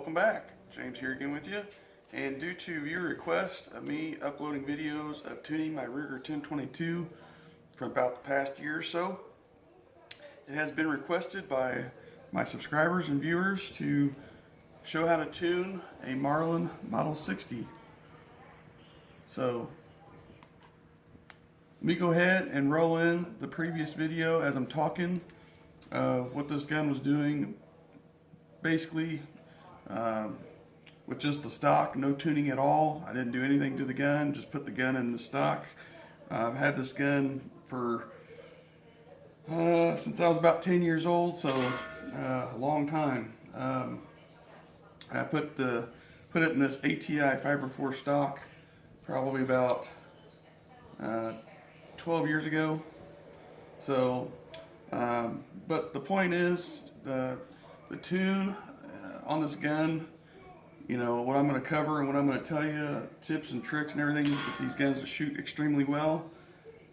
welcome back. James here again with you. And due to your request of me uploading videos of tuning my Ruger 1022 for about the past year or so, it has been requested by my subscribers and viewers to show how to tune a Marlin Model 60. So let me go ahead and roll in the previous video as I'm talking of what this gun was doing, basically with just the stock, no tuning at all. I didn't do anything to the gun, just put the gun in the stock. I've had this gun for since I was about 10 years old, so a long time. I put it in this ATI Fiber 4 stock probably about 12 years ago. So, but the point is, the tune on this gun, you know, what I'm going to cover and what I'm going to tell you, tips and tricks and everything with these guns to shoot extremely well.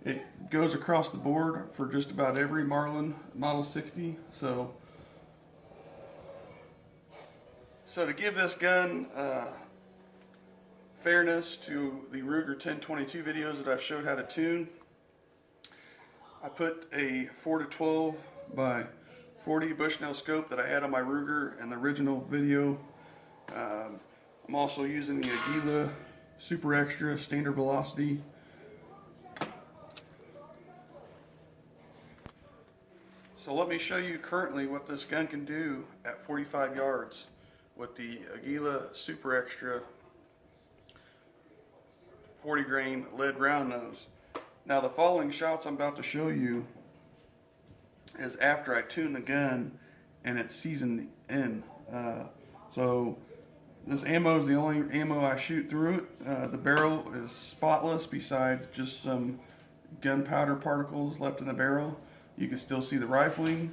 It goes across the board for just about every Marlin Model 60. So to give this gun fairness to the Ruger 1022 videos that I've showed how to tune, I put a 4-12 by 40 Bushnell scope that I had on my Ruger in the original video. I'm also using the Aguila Super Extra standard velocity. So let me show you currently what this gun can do at 45 yards with the Aguila Super Extra 40 grain lead round nose. Now the following shots I'm about to show you is after I tune the gun and it's seasoned in. So this ammo is the only ammo I shoot through it. The barrel is spotless besides just some gunpowder particles left in the barrel. You can still see the rifling.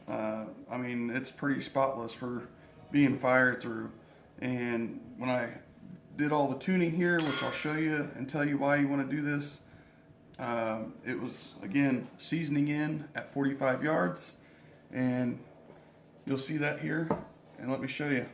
I mean, it's pretty spotless for being fired through. And when I did all the tuning here, which I'll show you and tell you why you want to do this, it was, again, seasoning in at 45 yards. And you'll see that here. And let me show you.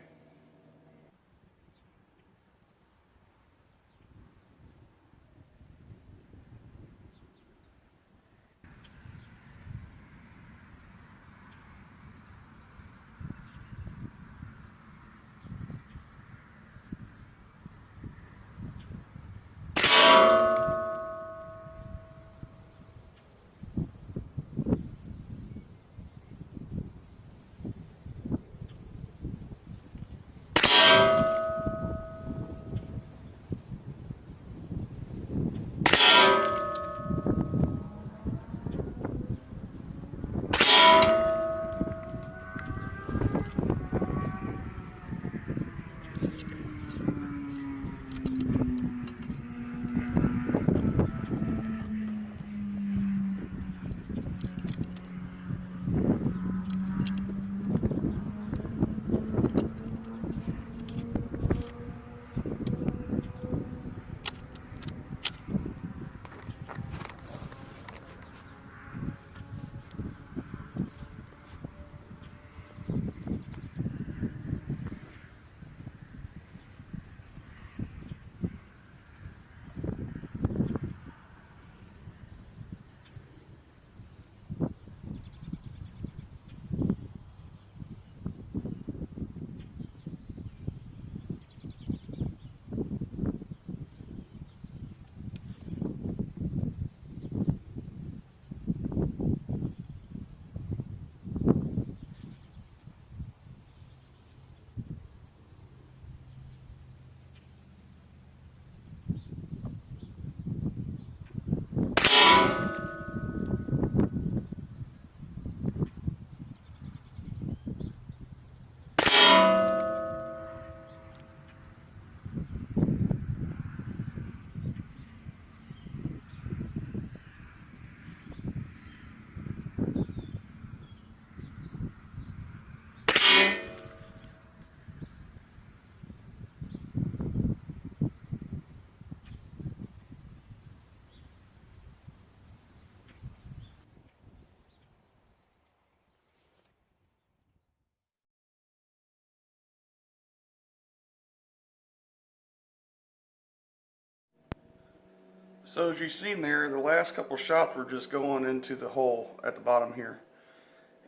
So as you've seen there, the last couple shots were just going into the hole at the bottom here.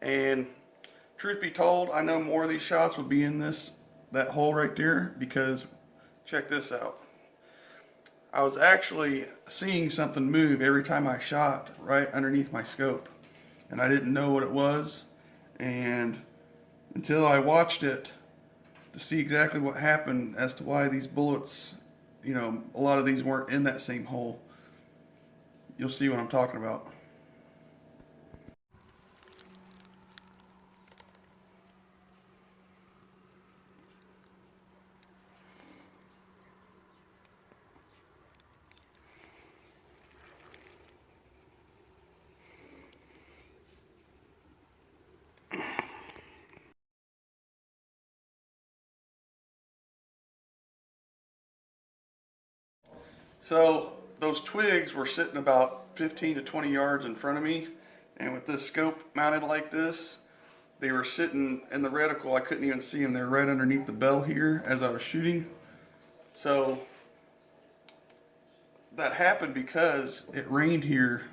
And truth be told, I know more of these shots would be in that hole right there, because check this out. I was actually seeing something move every time I shot right underneath my scope, and I didn't know what it was, and until I watched it to see exactly what happened as to why these bullets, you know, a lot of these weren't in that same hole. You'll see what I'm talking about. So those twigs were sitting about 15 to 20 yards in front of me, and with this scope mounted like this, they were sitting in the reticle. I couldn't even see them. They're right underneath the bell here as I was shooting. So that happened because it rained here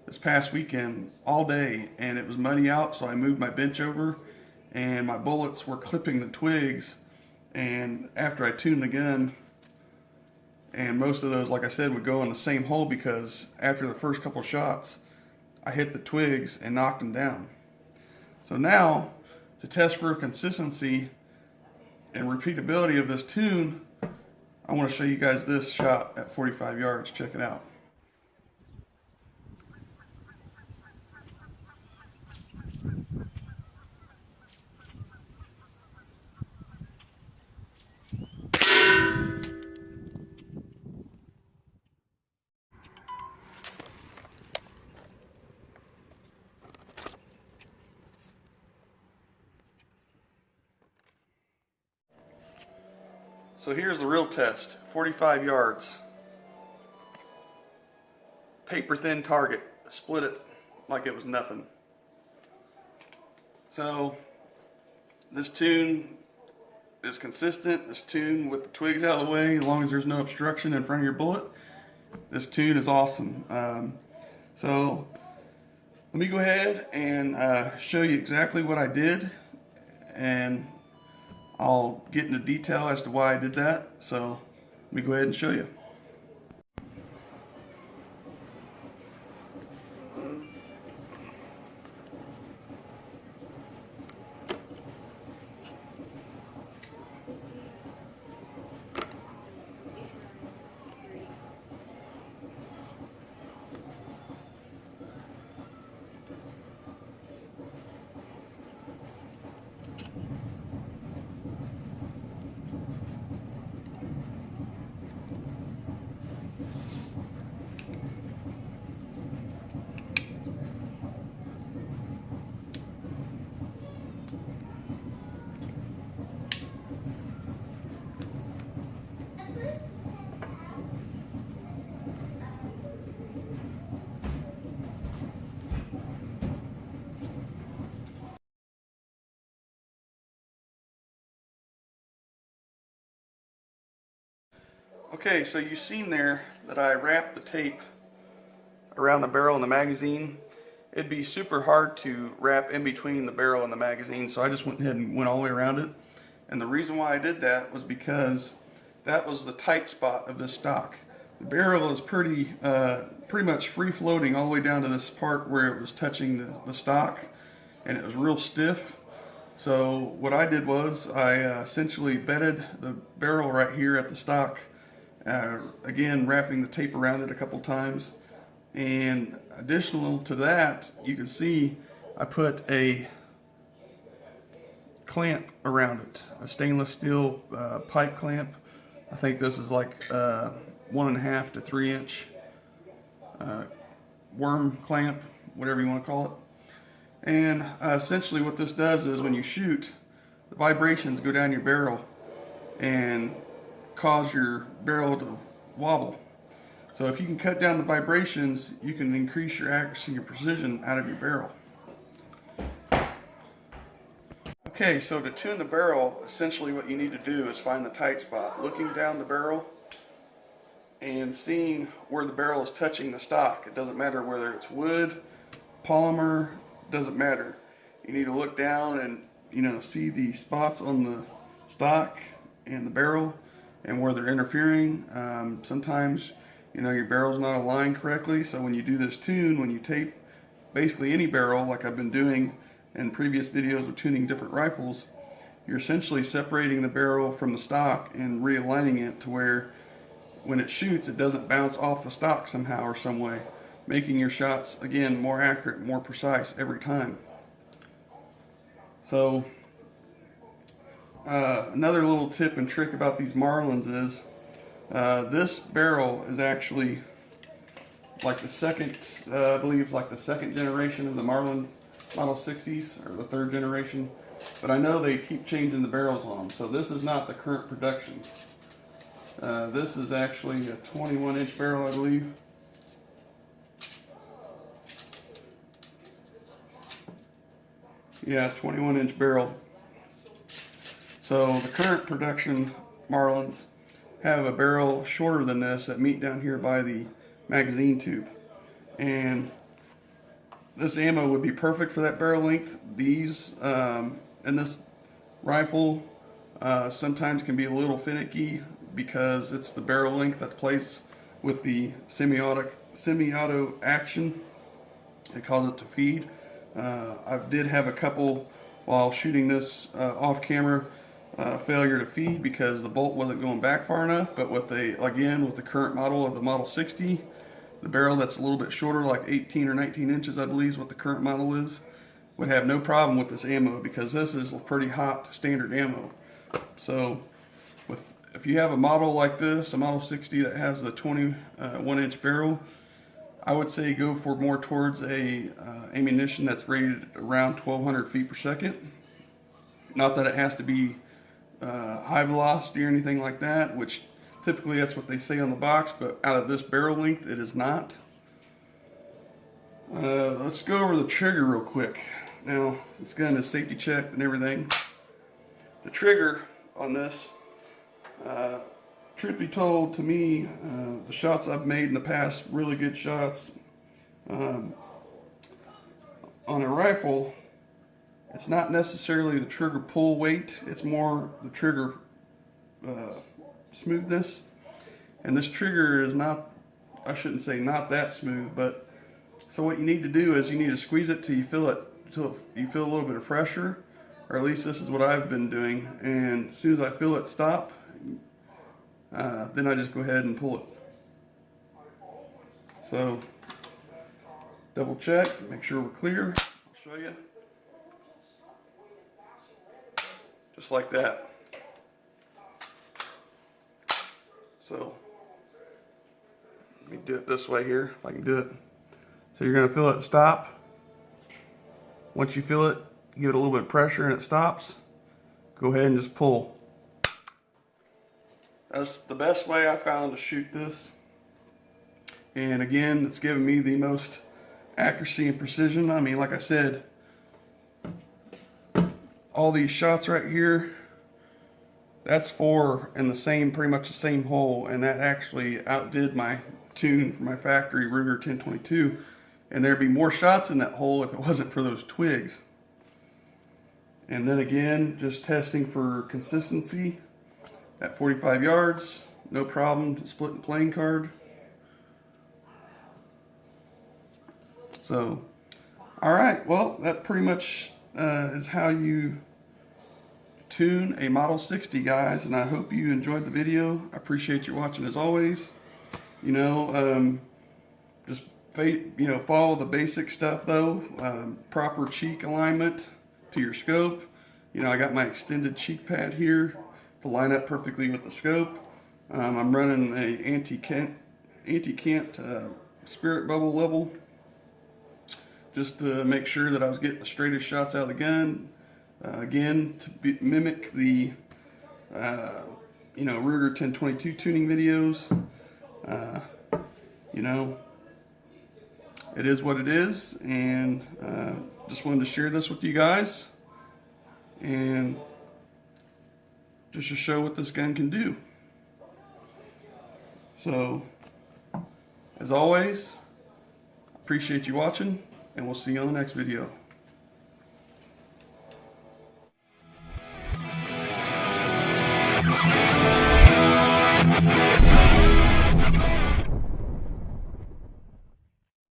this past weekend all day, and it was muddy out, so I moved my bench over, and my bullets were clipping the twigs. And after I tuned the gun, and most of those, like I said, would go in the same hole, because after the first couple shots, I hit the twigs and knocked them down. So now, to test for consistency and repeatability of this tune, I want to show you guys this shot at 45 yards. Check it out. So here's the real test, 45 yards. Paper thin target, split it like it was nothing. So this tune is consistent. This tune with the twigs out of the way, as long as there's no obstruction in front of your bullet, this tune is awesome. So let me go ahead and show you exactly what I did, and I'll get into detail as to why I did that. So let me go ahead and show you. Okay, so you've seen there that I wrapped the tape around the barrel and the magazine. It'd be super hard to wrap in between the barrel and the magazine, so I just went ahead and went all the way around it. And the reason why I did that was because that was the tight spot of this stock. The barrel is pretty much free floating all the way down to this part where it was touching the stock, and it was real stiff. So what I did was I essentially bedded the barrel right here at the stock, again wrapping the tape around it a couple times. And additional to that, you can see I put a clamp around it, a stainless steel pipe clamp. I think this is like 1.5 to 3 inch worm clamp, whatever you want to call it. And essentially what this does is when you shoot, the vibrations go down your barrel and cause your barrel to wobble. So if you can cut down the vibrations, you can increase your accuracy and precision out of your barrel. Okay, so to tune the barrel, essentially what you need to do is find the tight spot. Looking down the barrel, and seeing where the barrel is touching the stock. It doesn't matter whether it's wood, polymer, doesn't matter. You need to look down and, you know, see the spots on the stock and the barrel and where they're interfering. Sometimes, you know, your barrel's not aligned correctly, so when you do this tune, when you tape basically any barrel, like I've been doing in previous videos of tuning different rifles, you're essentially separating the barrel from the stock and realigning it to where when it shoots, it doesn't bounce off the stock somehow or some way, making your shots, again, more accurate, more precise every time. So another little tip and trick about these Marlins is this barrel is actually like the second, I believe, like the second generation of the Marlin Model 60s, or the third generation. But I know they keep changing the barrels on them, so this is not the current production. This is actually a 21-inch barrel, I believe. Yeah, 21-inch barrel. So the current production Marlins have a barrel shorter than this that meet down here by the magazine tube. And this ammo would be perfect for that barrel length. These, and this rifle sometimes can be a little finicky because it's the barrel length that plays with the semi-auto action. It causes it to feed. I did have a couple while shooting this off camera failure to feed because the bolt wasn't going back far enough. But with the current model of the Model 60, the barrel that's a little bit shorter, like 18 or 19 inches, I believe is what the current model is, would have no problem with this ammo because this is pretty hot standard ammo. So if you have a model like this, a Model 60 that has the 21-inch barrel, I would say go for more towards a ammunition that's rated around 1,200 feet per second. Not that it has to be high velocity or anything like that, which typically that's what they say on the box, but out of this barrel length, it is not. Let's go over the trigger real quick. Now, this gun is safety checked and everything. The trigger on this, truth be told, to me, the shots I've made in the past, really good shots, on a rifle, it's not necessarily the trigger pull weight, it's more the trigger smoothness. And this trigger is not, I shouldn't say not that smooth, but so what you need to do is you need to squeeze it till you feel it, till you feel a little bit of pressure, or at least this is what I've been doing. And as soon as I feel it stop, then I just go ahead and pull it. So double check, make sure we're clear. I'll show you. Just like that. So let me do it this way here, if I can do it. So you're going to feel it stop. Once you feel it, give it a little bit of pressure and it stops. Go ahead and just pull. That's the best way I found to shoot this. And again, it's given me the most accuracy and precision. I mean, like I said, all these shots right here, that's 4 in the same, pretty much the same hole, and that actually outdid my tune for my factory Ruger 1022. And there'd be more shots in that hole if it wasn't for those twigs. And then again, just testing for consistency at 45 yards, no problem splitting the playing card. So, all right, well, that pretty much is how you tune a Model 60, guys, and I hope you enjoyed the video. I appreciate you watching as always. You know, just follow the basic stuff though. Proper cheek alignment to your scope. You know, I got my extended cheek pad here to line up perfectly with the scope. I'm running a anti-cant spirit bubble level just to make sure that I was getting the straightest shots out of the gun. Again, to mimic the Ruger 1022 tuning videos. You know, it is what it is, and just wanted to share this with you guys and just to show what this gun can do. So, as always, appreciate you watching, and we'll see you on the next video.